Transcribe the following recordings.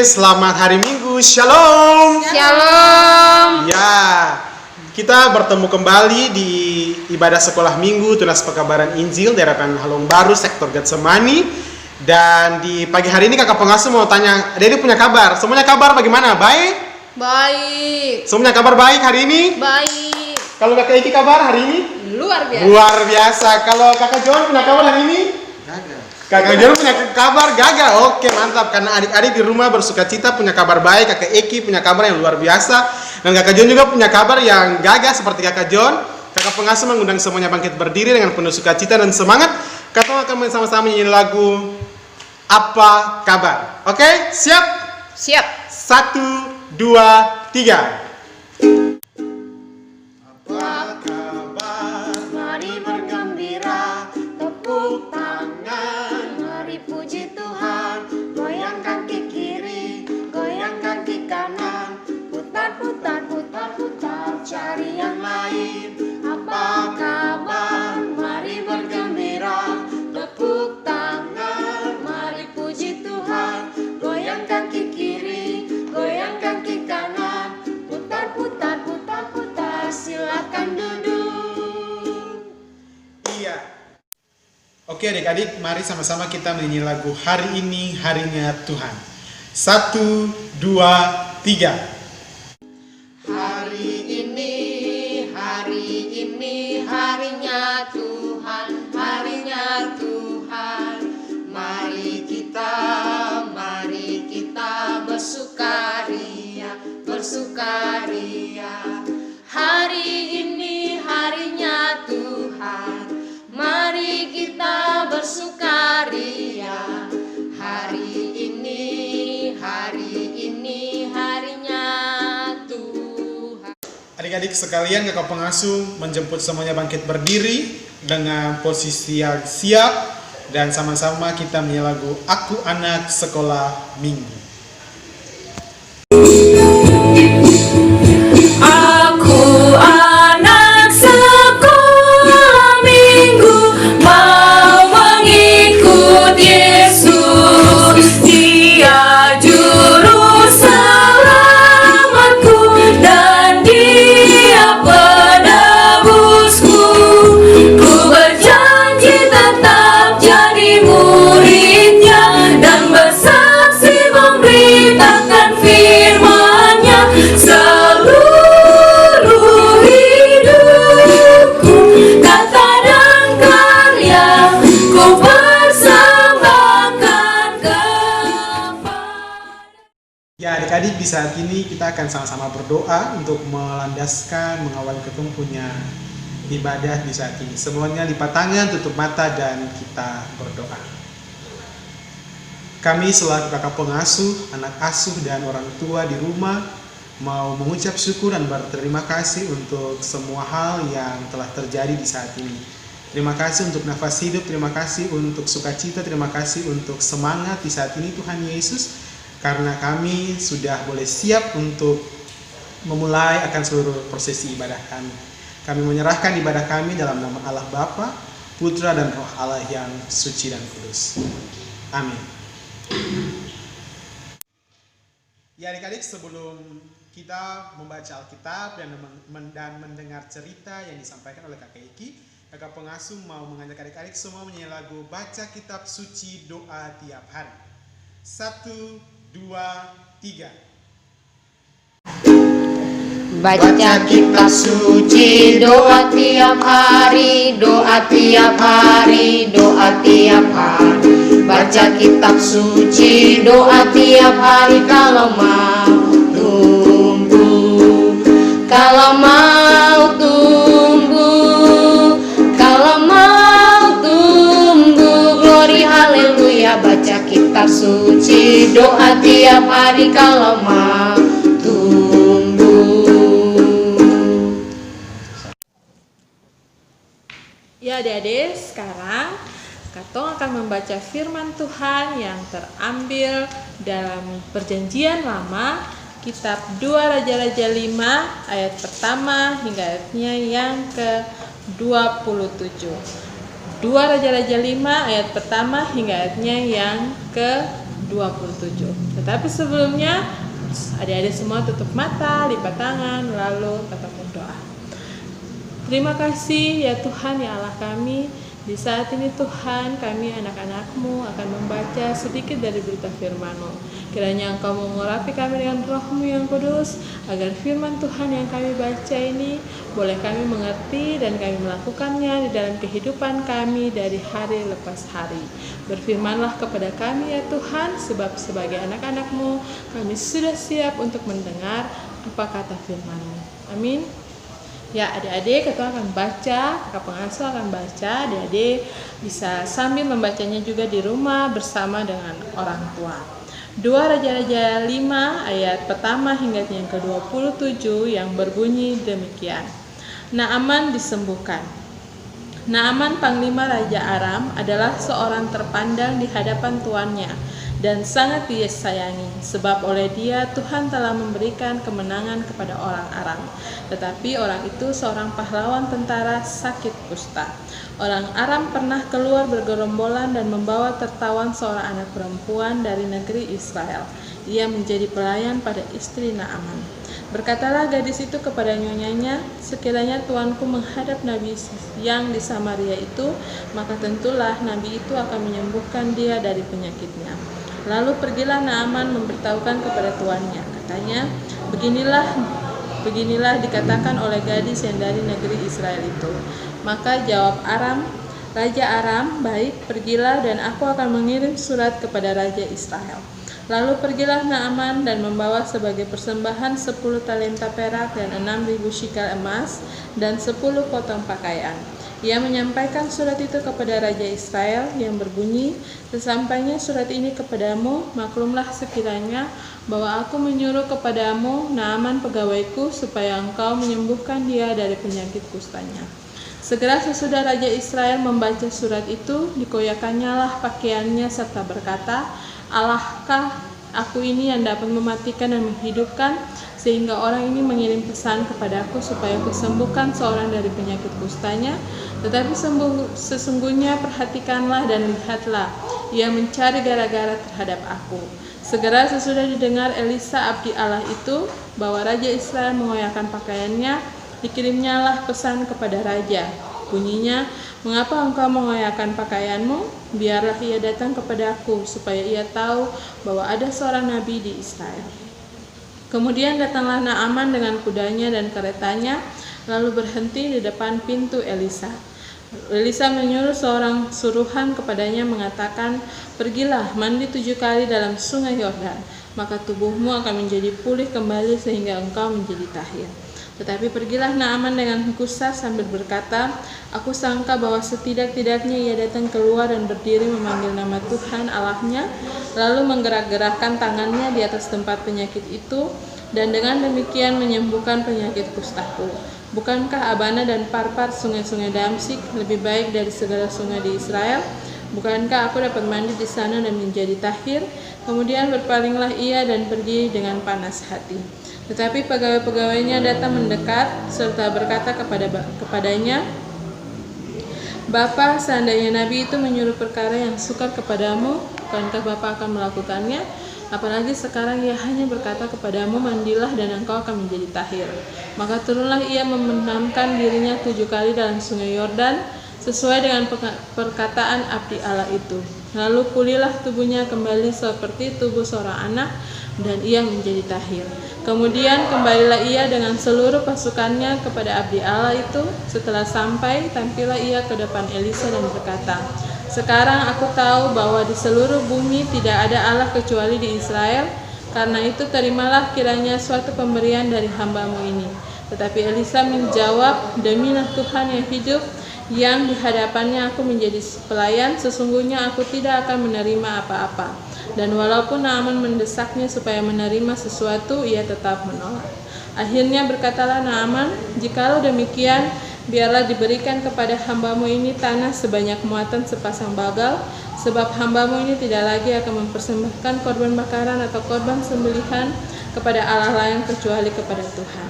selamat hari Minggu, Shalom. Shalom. Ya, kita bertemu kembali di ibadah sekolah Minggu Tunas Pekabaran Injil Daerah Halong Baru, sektor Getsemani. Dan di pagi hari ini kakak pengasuh mau tanya, Dedi punya kabar? Semuanya kabar bagaimana? Baik? Baik. Semuanya kabar baik hari ini? Baik. Kalau kakak Iki kabar hari ini? Luar biasa. Luar biasa. Kalau kakak John punya kabar hari ini? Gagal. Kakak John punya kabar gagal. Oke, mantap. Karena adik-adik di rumah bersuka cita punya kabar baik. Kakak Eki punya kabar yang luar biasa. Dan kakak John juga punya kabar yang gagal seperti kakak John. Kakak pengasuh mengundang semuanya bangkit berdiri dengan penuh sukacita dan semangat. Kita akan sama-sama nyanyi lagu Apa Kabar. Oke, siap? Siap. 1, 2, 3. Apa kabar? Mari bergembira, tepuk tangan, mari puji Tuhan. Goyang kaki kiri, goyang kaki kanan, putar, putar, putar, putar, cari yang lain. Apa kabar? Mari bergembira, tepuk tangan, mari puji Tuhan. Goyang kaki kiri, goyang kaki kanan, putar, putar, putar, putar, silakan duduk. Iya. Oke adik-adik, mari sama-sama kita menyanyi lagu Hari Ini Harinya Tuhan. 1, 2, 3. Hari ini harinya Tuhan, harinya Tuhan. Mari kita bersukaria, bersukaria. Hari ini harinya Tuhan, mari kita bersukaria. Hari ini harinya Tuhan. Adik-adik sekalian, kakak pengasuh menjemput semuanya bangkit berdiri dengan posisi yang siap. Dan sama-sama kita menyanyi lagu Aku Anak Sekolah Minggu. Aku anak sekolah minggu, mau mengikut Yesus. Dia juru selamatku dan Dia penebusku. Ku berjanji tetap jadi muridnya dan bersaksi memberitakan firman-Nya seluruh hidupku. Kata dan karya ku persembahkan kepada. Ya adik-adik, di saat ini kita akan sama-sama berdoa untuk melandaskan, mengawali ketumpunya ibadah di saat ini. Semuanya lipat tangan, tutup mata, dan kita berdoa. Kami selaku kakak pengasuh, anak asuh, dan orang tua di rumah mau mengucap syukur dan berterima kasih untuk semua hal yang telah terjadi di saat ini. Terima kasih untuk nafas hidup, terima kasih untuk sukacita, terima kasih untuk semangat di saat ini Tuhan Yesus. Karena kami sudah boleh siap untuk memulai akan seluruh prosesi ibadah kami. Kami menyerahkan ibadah kami dalam nama Allah Bapa, Putra, dan Roh Allah yang suci dan kudus. Amin. Ya adik-adik, sebelum kita membaca Alkitab dan mendengar cerita yang disampaikan oleh kakak Eki, kakak pengasuh mau mengajak adik-adik semua menyanyi lagu Baca Kitab Suci Doa Tiap Hari. 1, 2, 3. Baca kitab suci, doa tiap hari, doa tiap hari, doa tiap hari. Baca kitab suci, doa tiap hari kalau mau tumbuh, kalau mau tumbuh, kalau mau tumbuh. Glory haleluya. Baca kitab suci, doa tiap hari kalau mau tumbuh. Ya adik-adik, sekarang Katong akan membaca firman Tuhan yang terambil dalam Perjanjian Lama, kitab 2 Raja-Raja 5 ayat pertama hingga ayatnya yang ke-27. 2 Raja-Raja 5 ayat pertama hingga ayatnya yang ke-27. 27. Tetapi sebelumnya, adik-adik semua tutup mata, lipat tangan, lalu tetap berdoa. Terima kasih ya Tuhan ya Allah kami. Di saat ini Tuhan, kami anak-anak-Mu akan membaca sedikit dari berita firman-Mu. Kiranya Engkau mengurapi kami dengan Roh-Mu yang kudus, agar firman Tuhan yang kami baca ini boleh kami mengerti dan kami melakukannya di dalam kehidupan kami dari hari lepas hari. Berfirmanlah kepada kami ya Tuhan, sebab sebagai anak-anak-Mu kami sudah siap untuk mendengar apa kata firman-Mu. Amin. Ya, adik-adik, ketua akan baca, kakak pengasuh akan baca, adik-adik bisa sambil membacanya juga di rumah bersama dengan orang tua. 2 Raja-Raja 5 ayat pertama hingga yang ke-27 yang berbunyi demikian. Naaman disembuhkan. Naaman panglima Raja Aram adalah seorang terpandang di hadapan tuannya dan sangat disayangi, sebab oleh dia Tuhan telah memberikan kemenangan kepada orang Aram. Tetapi orang itu seorang pahlawan tentara sakit kusta. Orang Aram pernah keluar bergerombolan dan membawa tertawan seorang anak perempuan dari negeri Israel. Ia menjadi pelayan pada istri Naaman. Berkatalah gadis itu kepada nyonyanya, sekiranya tuanku menghadap nabi yang di Samaria itu, maka tentulah nabi itu akan menyembuhkan dia dari penyakitnya. Lalu pergilah Naaman memberitahukan kepada tuannya. Katanya, beginilah dikatakan oleh gadis yang dari negeri Israel itu. Maka jawab Raja Aram, baik, pergilah dan aku akan mengirim surat kepada Raja Israel. Lalu pergilah Naaman dan membawa sebagai persembahan 10 talenta perak dan 6.000 shikel emas dan 10 potong pakaian. Ia menyampaikan surat itu kepada Raja Israel yang berbunyi, sesampainya surat ini kepadamu, maklumlah sekiranya bahwa aku menyuruh kepadamu Naaman pegawaiku supaya engkau menyembuhkan dia dari penyakit kustanya. Segera sesudah Raja Israel membaca surat itu, dikoyakannya lah pakaiannya serta berkata, Allahkah aku ini yang dapat mematikan dan menghidupkan, sehingga orang ini mengirim pesan kepadaku supaya kusembuhkan seorang dari penyakit kustanya. Tetapi sesungguhnya perhatikanlah dan lihatlah, ia mencari gara-gara terhadap aku. Segera sesudah didengar Elisa abdi Allah itu bahwa Raja Israel mengoyakkan pakaiannya, dikirimnyalah pesan kepada raja. Bunyinya, mengapa engkau mengoyakkan pakaianmu? Biarlah ia datang kepadaku, supaya ia tahu bahwa ada seorang nabi di Israel. Kemudian datanglah Naaman dengan kudanya dan keretanya, lalu berhenti di depan pintu Elisa. Elisa menyuruh seorang suruhan kepadanya mengatakan, pergilah mandi 7 kali dalam sungai Yordan, maka tubuhmu akan menjadi pulih kembali sehingga engkau menjadi tahir. Tetapi pergilah Naaman dengan gusar sambil berkata, aku sangka bahwa setidak-tidaknya ia datang keluar dan berdiri memanggil nama Tuhan Allahnya, lalu menggerak-gerakkan tangannya di atas tempat penyakit itu, dan dengan demikian menyembuhkan penyakit kustaku. Bukankah Abana dan Parpar sungai-sungai Damsik lebih baik dari segala sungai di Israel? Bukankah aku dapat mandi di sana dan menjadi tahir? Kemudian berpalinglah ia dan pergi dengan panas hati. Tetapi pegawai-pegawainya datang mendekat serta berkata kepadanya, Bapa, seandainya Nabi itu menyuruh perkara yang sukar kepadamu, bukankah Bapa akan melakukannya? Apalagi sekarang ia hanya berkata kepadamu, mandilah dan engkau akan menjadi tahir. Maka turunlah ia membenamkan dirinya 7 kali dalam sungai Yordan, sesuai dengan perkataan abdi Allah itu. Lalu pulihlah tubuhnya kembali seperti tubuh seorang anak, dan ia menjadi tahir. Kemudian kembalilah ia dengan seluruh pasukannya kepada abdi Allah itu. Setelah sampai, tampillah ia ke depan Elisa dan berkata, sekarang aku tahu bahwa di seluruh bumi tidak ada Allah kecuali di Israel. Karena itu terimalah kiranya suatu pemberian dari hambamu ini. Tetapi Elisa menjawab, demilah Tuhan yang hidup, yang di hadapannya aku menjadi pelayan, sesungguhnya aku tidak akan menerima apa-apa. Dan walaupun Naaman mendesaknya supaya menerima sesuatu, ia tetap menolak. Akhirnya berkatalah Naaman, jikalau demikian, biarlah diberikan kepada hambamu ini tanah sebanyak muatan sepasang bagal, sebab hambamu ini tidak lagi akan mempersembahkan korban bakaran atau korban sembelihan kepada Allah lain kecuali kepada Tuhan.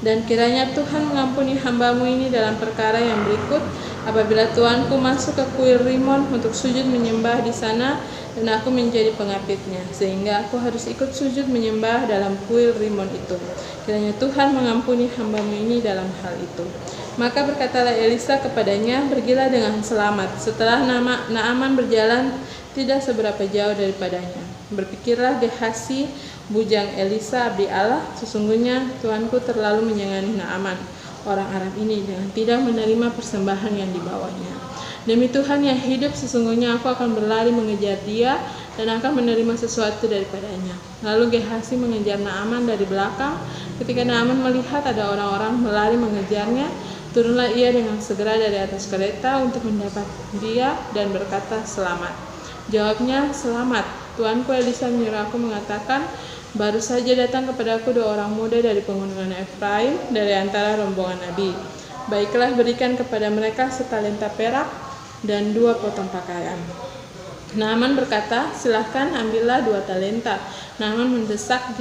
Dan kiranya Tuhan mengampuni hamba-Mu ini dalam perkara yang berikut. Apabila tuanku masuk ke kuil Rimon untuk sujud menyembah di sana, dan aku menjadi pengapitnya, sehingga aku harus ikut sujud menyembah dalam kuil Rimon itu. Kiranya Tuhan mengampuni hamba-Mu ini dalam hal itu. Maka berkatalah Elisa kepadanya, pergilah dengan selamat. Setelah Naaman berjalan tidak seberapa jauh daripadanya. Berpikirlah Gehasi, bujang Elisa abdi Allah, sesungguhnya tuanku terlalu menyengani Naaman orang Aram ini dengan tidak menerima persembahan yang dibawanya. Demi Tuhan yang hidup, sesungguhnya aku akan berlari mengejar dia dan akan menerima sesuatu daripadanya. Lalu Gehasi mengejar Naaman dari belakang. Ketika Naaman melihat ada orang-orang berlari mengejarnya, turunlah ia dengan segera dari atas kereta untuk mendapat dia dan berkata, "Selamat." Jawabnya, "Selamat. Tuanku Elisa menyuruh aku mengatakan, baru saja datang kepadaku 2 orang muda dari pegunungan Efraim, dari antara rombongan Nabi. Baiklah, berikan kepada mereka setalenta perak dan 2 potong pakaian." Naaman berkata, "Silahkan, ambillah 2 talenta." Naaman mendesak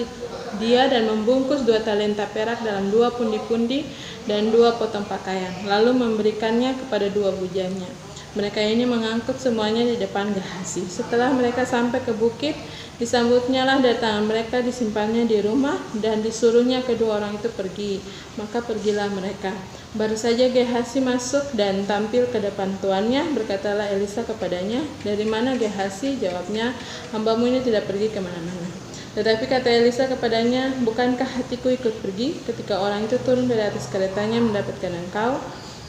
dia dan membungkus 2 talenta perak dalam 2 pundi-pundi dan 2 potong pakaian, lalu memberikannya kepada 2 bujangnya. Mereka ini mengangkut semuanya di depan Gehasi. Setelah mereka sampai ke bukit, disambutnya lah datangan mereka, disimpannya di rumah, dan disuruhnya kedua orang itu pergi. Maka pergilah mereka. Baru saja Gehasi masuk dan tampil ke depan tuannya, berkatalah Elisa kepadanya, "Dari mana Gehasi?" Jawabnya, "Hamba-Mu ini tidak pergi kemana-mana." Tetapi kata Elisa kepadanya, "Bukankah hatiku ikut pergi ketika orang itu turun dari atas keretanya mendapatkan engkau?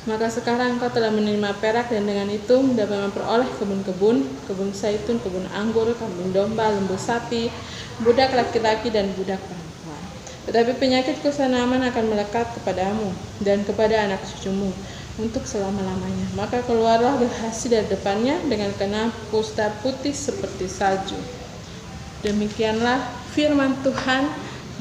Maka sekarang engkau telah menerima perak, dan dengan itu dapat memperoleh kebun-kebun, kebun zaitun, kebun anggur, kambing domba, lembu sapi, budak laki-laki dan budak perempuan. Tetapi penyakit kusta Naaman akan melekat kepadamu dan kepada anak cucumu untuk selama-lamanya." Maka keluarlah Gehasi dari depannya dengan kena kusta putih seperti salju. Demikianlah firman Tuhan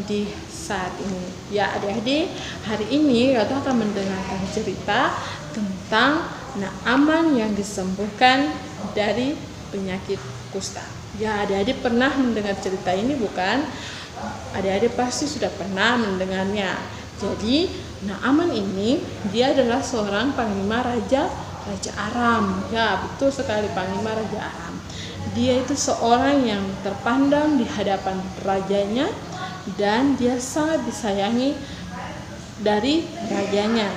di saat ini. Ya adik-adik, hari ini kita akan mendengarkan cerita tentang Naaman yang disembuhkan dari penyakit kusta. Ya adik-adik pernah mendengar cerita ini bukan? Adik-adik pasti sudah pernah mendengarnya. Jadi Naaman ini dia adalah seorang panglima Raja Aram. Ya betul sekali, panglima Raja Aram. Dia itu seorang yang terpandang di hadapan rajanya, dan dia sangat disayangi dari rajanya,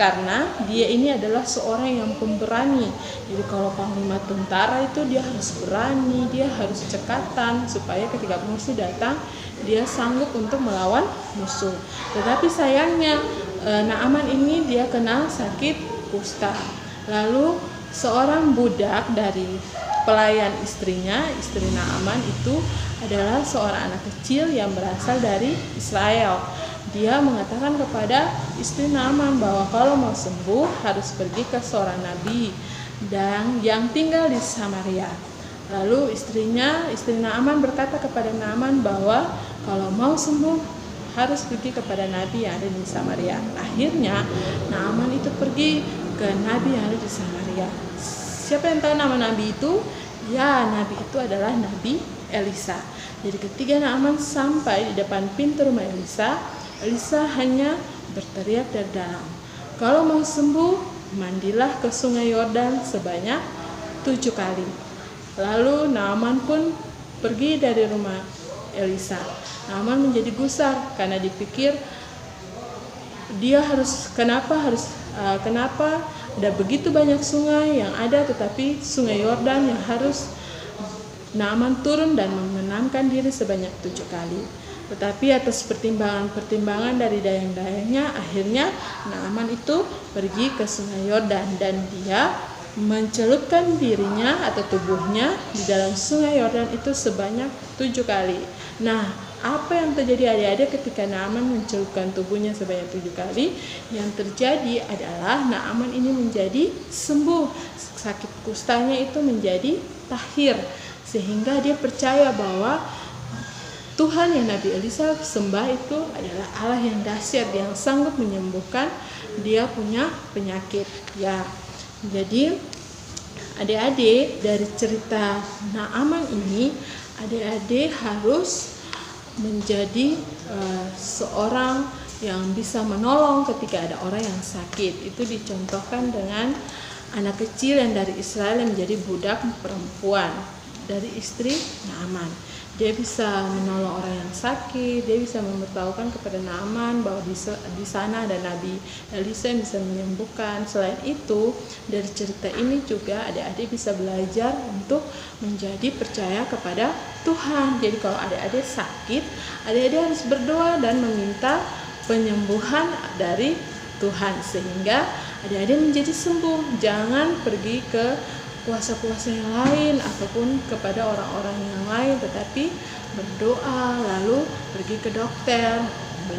karena dia ini adalah seorang yang pemberani. Jadi kalau panglima tentara itu dia harus berani, dia harus cekatan supaya ketika musuh datang dia sanggup untuk melawan musuh. Tetapi sayangnya Naaman ini dia kena sakit kusta. Lalu seorang budak dari pelayan istrinya, istri Naaman itu adalah seorang anak kecil yang berasal dari Israel. Dia mengatakan kepada istri Naaman bahwa kalau mau sembuh harus pergi ke seorang nabi dan yang tinggal di Samaria. Lalu istri Naaman berkata kepada Naaman bahwa kalau mau sembuh harus pergi kepada nabi yang ada di Samaria. Akhirnya Naaman itu pergi ke nabi yang ada di Samaria. Siapa yang tahu nama nabi itu? Ya, nabi itu adalah Nabi Elisa. Jadi ketika Naaman sampai di depan pintu rumah Elisa, Elisa hanya berteriak dari dalam, "Kalau mau sembuh, mandilah ke sungai Yordan sebanyak 7 kali." Lalu Naaman pun pergi dari rumah Elisa. Naaman menjadi gusar karena dipikir kenapa ada begitu banyak sungai yang ada, tetapi sungai Yordan yang harus Naaman turun dan menenangkan diri sebanyak 7 kali. Tetapi atas pertimbangan dari dayang-dayangnya, akhirnya Naaman itu pergi ke sungai Yordan dan dia mencelupkan dirinya atau tubuhnya di dalam sungai Yordan itu sebanyak 7 kali. Nah, apa yang terjadi adik-adik ketika Naaman mencelupkan tubuhnya sebanyak 7 kali? Yang terjadi adalah Naaman ini menjadi sembuh. Sakit kustanya itu menjadi tahir. Sehingga dia percaya bahwa Tuhan yang Nabi Elisa sembah itu adalah Allah yang dahsyat, yang sanggup menyembuhkan dia punya penyakit. Ya, jadi adik-adik dari cerita Naaman ini, adik-adik harus menjadi seorang yang bisa menolong ketika ada orang yang sakit. Itu dicontohkan dengan anak kecil yang dari Israel yang menjadi budak perempuan dari istri Naaman. Dia bisa menolong orang yang sakit, dia bisa memberitahukan kepada Naaman bahwa di sana ada Nabi Elisa yang bisa menyembuhkan. Selain itu, dari cerita ini juga adik-adik bisa belajar untuk menjadi percaya kepada Tuhan. Jadi kalau adik-adik sakit, adik-adik harus berdoa dan meminta penyembuhan dari Tuhan sehingga adik-adik menjadi sembuh. Jangan pergi ke kuasa-kuasa yang lain ataupun kepada orang-orang yang lain, tetapi berdoa lalu pergi ke dokter,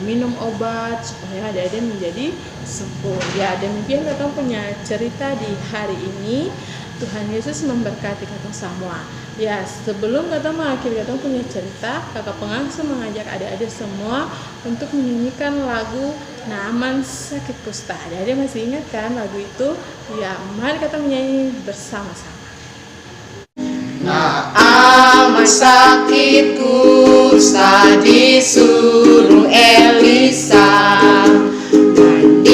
minum obat supaya adik-adik menjadi sembuh. Ya, demikian kita punya cerita di hari ini. Tuhan Yesus memberkati kita semua. Ya, sebelum kita mengakhiri kita punya cerita, kakak pengasuh mengajak adik-adik semua untuk menyanyikan lagu Naaman Sakit Kusta. Adik-adik masih ingat kan lagu itu? Ya, mari kita menyanyi bersama-sama. Naaman sakit kusta disuruh Elisa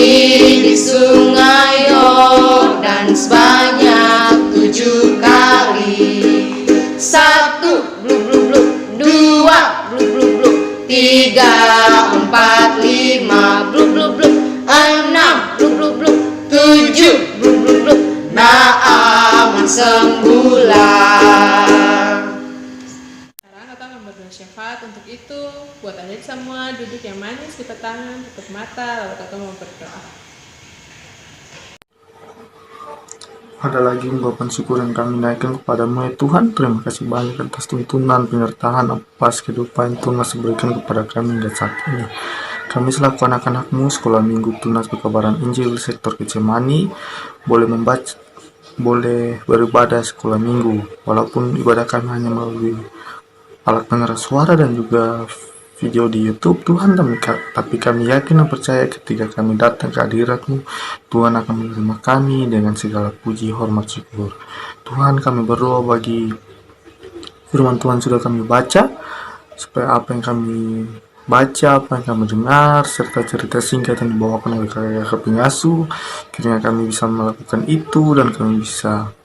mandi di sungai Yordan sebanyak 7 kali. 1 blub blub blub, 2 blub blub blub, 3 4 5 blub blub blub, 6 blub blub blub, 7 blub blub blub. Naaman sembuhlah. Sekarang kita akan berdoa syafaat. Untuk itu, buat adik semua duduk yang manis, lipat tangan, tutup mata, lalu kita mau berdoa. Ada lagi ungkapan syukur yang kami naikkan kepadamu ya Tuhan. Terima kasih banyak atas tuntunan, penyertaan, atas kehidupan Tuhan masih berikan kepada kami hingga saat ini. Kami selaku anak-anakmu sekolah minggu Tunas Pekabaran Injil sektor Getsemani boleh beribadah sekolah minggu. Walaupun ibadah kami hanya melalui alat pengeras suara dan juga video di YouTube Tuhan, tapi kami yakin dan percaya ketika kami datang ke hadirat-Mu, Tuhan akan menerima kami dengan segala puji, hormat, syukur. Tuhan, kami berdoa bagi firman Tuhan sudah kami baca, supaya apa yang kami baca, apa yang kami dengar, serta cerita singkat yang dibawakan oleh kakak-kakak pengasuh, kiranya kami bisa melakukan itu dan kami bisa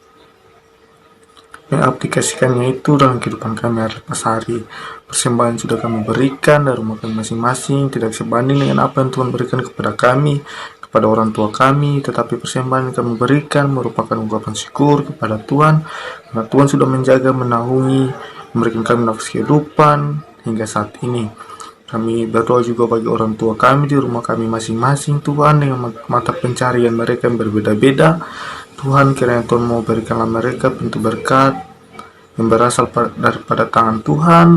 mengaplikasikannya itu dalam kehidupan kami hari pas hari. Persembahan sudah kami berikan dari rumah kami masing-masing tidak sebanding dengan apa yang Tuhan berikan kepada kami, kepada orang tua kami, tetapi persembahan yang kami berikan merupakan ungkapan syukur kepada Tuhan, karena Tuhan sudah menjaga, menaungi, memberikan kami nafas kehidupan hingga saat ini. Kami berdoa juga bagi orang tua kami di rumah kami masing-masing, Tuhan, dengan mata pencarian mereka yang berbeda-beda. Tuhan, kiranya Tuhan mau berikanlah mereka pintu berkat yang berasal daripada tangan Tuhan,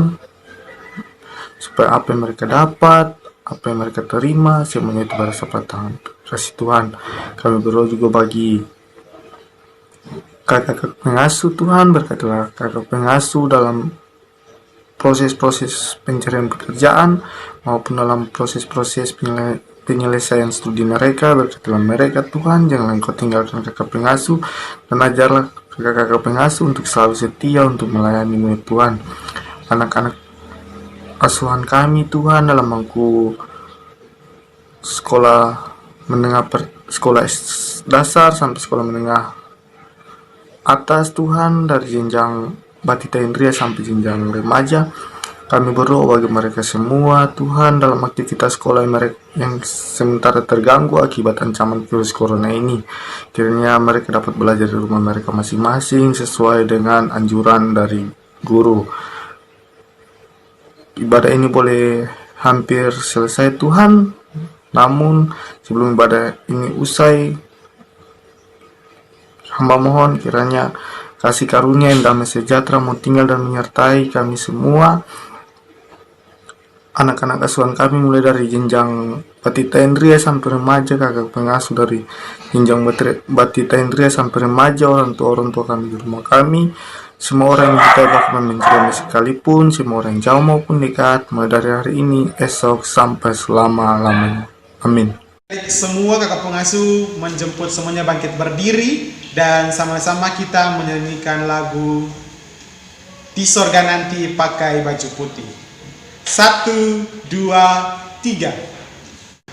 supaya apa yang mereka dapat, apa yang mereka terima, semuanya itu berasal pada tangan kasih Tuhan. Kami berdoa juga bagi kakak pengasuh, Tuhan, berkatilah kakak pengasuh dalam proses-proses pencarian pekerjaan maupun dalam proses-proses penyelesaian studi mereka. Berkatilah mereka Tuhan, janganlah Engkau tinggalkan kakak pengasuh, dan ajarlah kakak pengasuh untuk selalu setia untuk melayani-Mu Tuhan. Anak-anak asuhan kami Tuhan dalam bangku sekolah menengah sekolah dasar sampai sekolah menengah atas Tuhan, dari jenjang Batita Indria sampai jenjang remaja, kami berdoa bagi mereka semua Tuhan dalam aktivitas sekolah yang sementara terganggu akibat ancaman virus corona ini. Kiranya mereka dapat belajar di rumah mereka masing-masing sesuai dengan anjuran dari guru. Ibadah ini boleh hampir selesai Tuhan, namun sebelum ibadah ini usai, hamba mohon kiranya kasih karunia yang damai sejahtera mau tinggal dan menyertai kami semua, anak-anak asuhan kami mulai dari jenjang Batita Indria sampai remaja, kakak pengasuh dari jenjang Batita Indria sampai remaja, orang tua kami di rumah kami, semua orang yang kita bahkan mencari sekalipun, semua orang jauh maupun dekat, mulai dari hari ini, esok, sampai selama-lamanya. Amin. Semua kakak pengasuh menjemput semuanya bangkit berdiri dan sama-sama kita menyanyikan lagu Di Sorga Nanti Pakai Baju Putih. 1, 2, 3.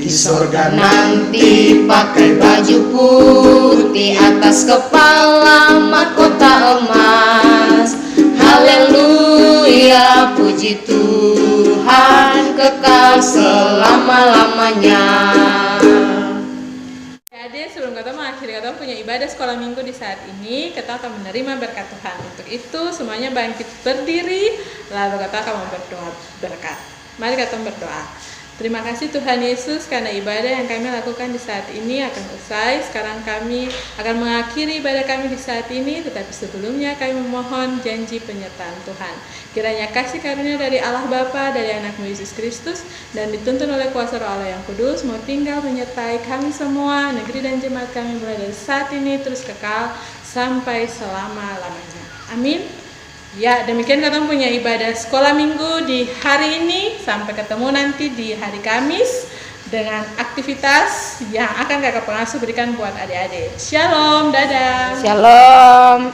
Di sorga nanti pakai baju putih, atas kepala mahkota emas. Haleluya, puji Tuhan, kekal selama-lamanya. Adik, sebelum kita mengakhiri kita punya ibadah sekolah minggu di saat ini, kita akan menerima berkat Tuhan. Untuk itu semuanya bangkit berdiri, lalu kita akan berdoa berkat. Mari kita berdoa. Terima kasih Tuhan Yesus karena ibadah yang kami lakukan di saat ini akan usai. Sekarang kami akan mengakhiri ibadah kami di saat ini, tetapi sebelumnya kami memohon janji penyertaan Tuhan. Kiranya kasih karunia dari Allah Bapa, dari anak-Mu Yesus Kristus, dan dituntun oleh kuasa Roh Allah yang kudus, mau tinggal menyertai kami semua, negeri dan jemaat kami mulai dari saat ini terus kekal sampai selama-lamanya. Amin. Ya, demikian kita punya ibadah sekolah minggu di hari ini. Sampai ketemu nanti di hari Kamis dengan aktivitas yang akan kakak pengasuh berikan buat adik-adik. Shalom, dadah. Shalom.